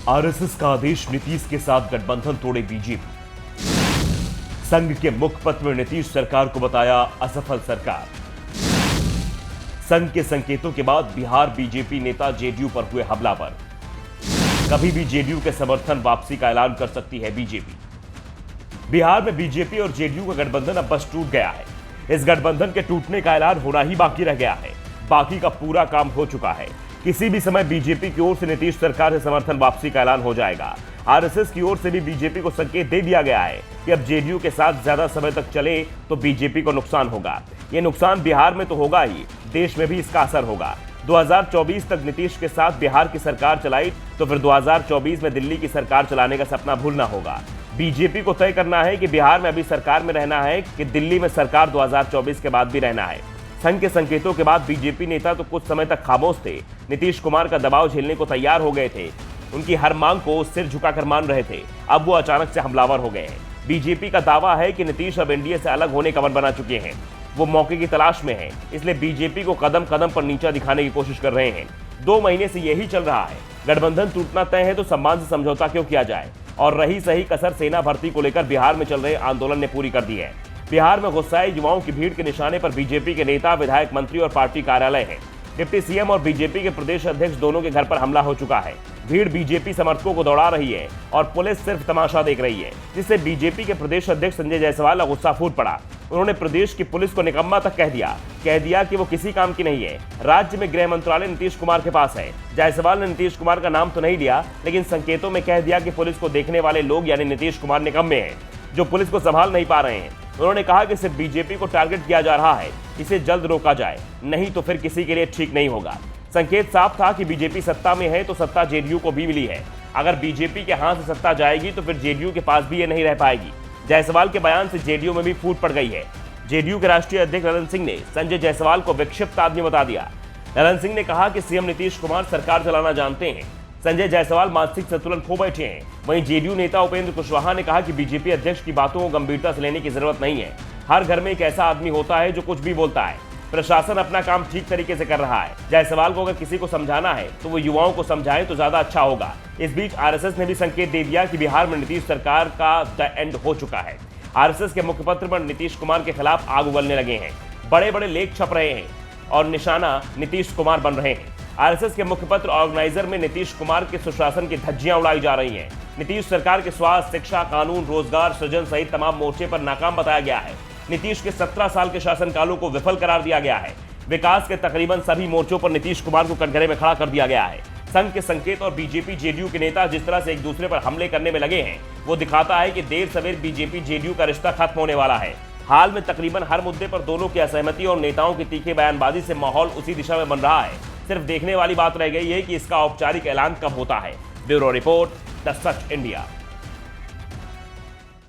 RSS का आदेश, नीतीश के साथ गठबंधन तोड़े बीजेपी। संघ के मुखपत्र में नीतीश सरकार को बताया असफल सरकार। संघ के संकेतों के बाद बिहार बीजेपी नेता जेडीयू पर हुए हमलावर। कभी भी जेडीयू के समर्थन वापसी का ऐलान कर सकती है बीजेपी। बिहार में बीजेपी और जेडीयू का गठबंधन अब बस टूट गया है। इस गठबंधन के टूटने का ऐलान होना ही बाकी रह गया है। बाकी का पूरा काम हो चुका है। किसी भी समय बीजेपी की ओर से नीतीश सरकार से समर्थन वापसी का ऐलान हो जाएगा। आरएसएस की ओर से भी बीजेपी को संकेत दे दिया गया है कि अब जेडीयू के साथ ज्यादा समय तक चले तो बीजेपी को नुकसान होगा। यह नुकसान बिहार में तो होगा ही, देश में भी इसका असर होगा। 2024 तक नीतीश के साथ बिहार की सरकार चलाई तो फिर 2024 में दिल्ली की सरकार चलाने का सपना भूलना होगा। बीजेपी को तय करना है कि बिहार में अभी सरकार में रहना है कि दिल्ली में सरकार 2024 के बाद भी रहना है। संघ के संकेतों के बाद बीजेपी नेता तो कुछ समय तक खामोश थे, नीतीश कुमार का दबाव झेलने को तैयार हो गए थे, उनकी हर मांग को सिर झुकाकर मान रहे थे। अब वो अचानक से हमलावर हो गए हैं। बीजेपी का दावा है कि नीतीश अब एनडीए से अलग होने का मन बना चुके हैं। वो मौके की तलाश में हैं, इसलिए बीजेपी को कदम कदम पर नीचा दिखाने की कोशिश कर रहे हैं। 2 महीने से यही चल रहा है। गठबंधन टूटना तय है तो सम्मान से समझौता क्यों किया जाए। और रही सही कसर सेना भर्ती को लेकर बिहार में चल रहे आंदोलन ने पूरी कर दी है। बिहार में गुस्साए युवाओं की भीड़ के निशाने पर बीजेपी के नेता, विधायक, मंत्री और पार्टी कार्यालय हैं। डिप्टी सीएम और बीजेपी के प्रदेश अध्यक्ष दोनों के घर पर हमला हो चुका है। भीड़ बीजेपी समर्थकों को दौड़ा रही है और पुलिस सिर्फ तमाशा देख रही है, जिससे बीजेपी के प्रदेश अध्यक्ष संजय जायसवाल का गुस्सा फूट पड़ा। उन्होंने प्रदेश की पुलिस को निकम्मा तक कह दिया कि वो किसी काम की नहीं है। राज्य में गृह मंत्रालय नीतीश कुमार के पास है। जायसवाल ने नीतीश कुमार का नाम तो नहीं लिया, लेकिन संकेतों में कह दिया कि पुलिस को देखने वाले लोग यानी नीतीश कुमार निकम्मे हैं, जो पुलिस को संभाल नहीं पा रहे हैं। उन्होंने कहा कि सिर्फ बीजेपी को टारगेट किया जा रहा है, इसे जल्द रोका जाए, नहीं तो फिर किसी के लिए ठीक नहीं होगा। संकेत साफ था कि बीजेपी सत्ता में है तो सत्ता जेडीयू को भी मिली है। अगर बीजेपी के हाथ से सत्ता जाएगी तो फिर जेडीयू के पास भी ये नहीं रह पाएगी। जायसवाल के बयान से जेडीयू में भी फूट पड़ गई है। जेडीयू के राष्ट्रीय अध्यक्ष ललन सिंह ने संजय जायसवाल को विक्षिप्त आदमी बता दिया। ललन सिंह ने कहा कि सीएम नीतीश कुमार सरकार चलाना जानते हैं, संजय जायसवाल मानसिक संतुलन खो बैठे हैं। वहीं जेडीयू नेता उपेंद्र कुशवाहा ने कहा कि बीजेपी अध्यक्ष की बातों को गंभीरता से लेने की जरूरत नहीं है। हर घर में एक ऐसा आदमी होता है जो कुछ भी बोलता है। प्रशासन अपना काम ठीक तरीके से कर रहा है। जायसवाल को अगर किसी को समझाना है तो वो युवाओं को समझाएं तो ज्यादा अच्छा होगा। इस बीच आरएसएस ने भी संकेत दे दिया कि बिहार में नीतीश सरकार का द एंड हो चुका है। आरएसएस के मुखपत्र पर नीतीश कुमार के खिलाफ आग उगलने लगे हैं। बड़े बड़े लेख छप रहे हैं और निशाना नीतीश कुमार बन रहे हैं। आरएसएस के मुखपत्र ऑर्गेनाइजर में नीतीश कुमार के सुशासन की धज्जियां उड़ाई जा रही हैं। नीतीश सरकार के स्वास्थ्य, शिक्षा, कानून, रोजगार सृजन सहित तमाम मोर्चे पर नाकाम बताया गया है। नीतीश के 17 साल के शासनकालों को विफल करार दिया गया है। विकास के तकरीबन सभी मोर्चों पर नीतीश कुमार को कटघरे में खड़ा कर दिया गया है। संघ के संकेत और बीजेपी जेडीयू के नेता जिस तरह से एक दूसरे पर हमले करने में लगे हैं, वो दिखाता है कि देर सवेर बीजेपी जेडीयू का रिश्ता खत्म होने वाला है। हाल में तकरीबन हर मुद्दे पर दोनों की असहमति और नेताओं की तीखी बयानबाजी से माहौल उसी दिशा में बन रहा है। सिर्फ देखने वाली बात रह गई है कि इसका औपचारिक ऐलान कब होता है। Bureau report, the such India.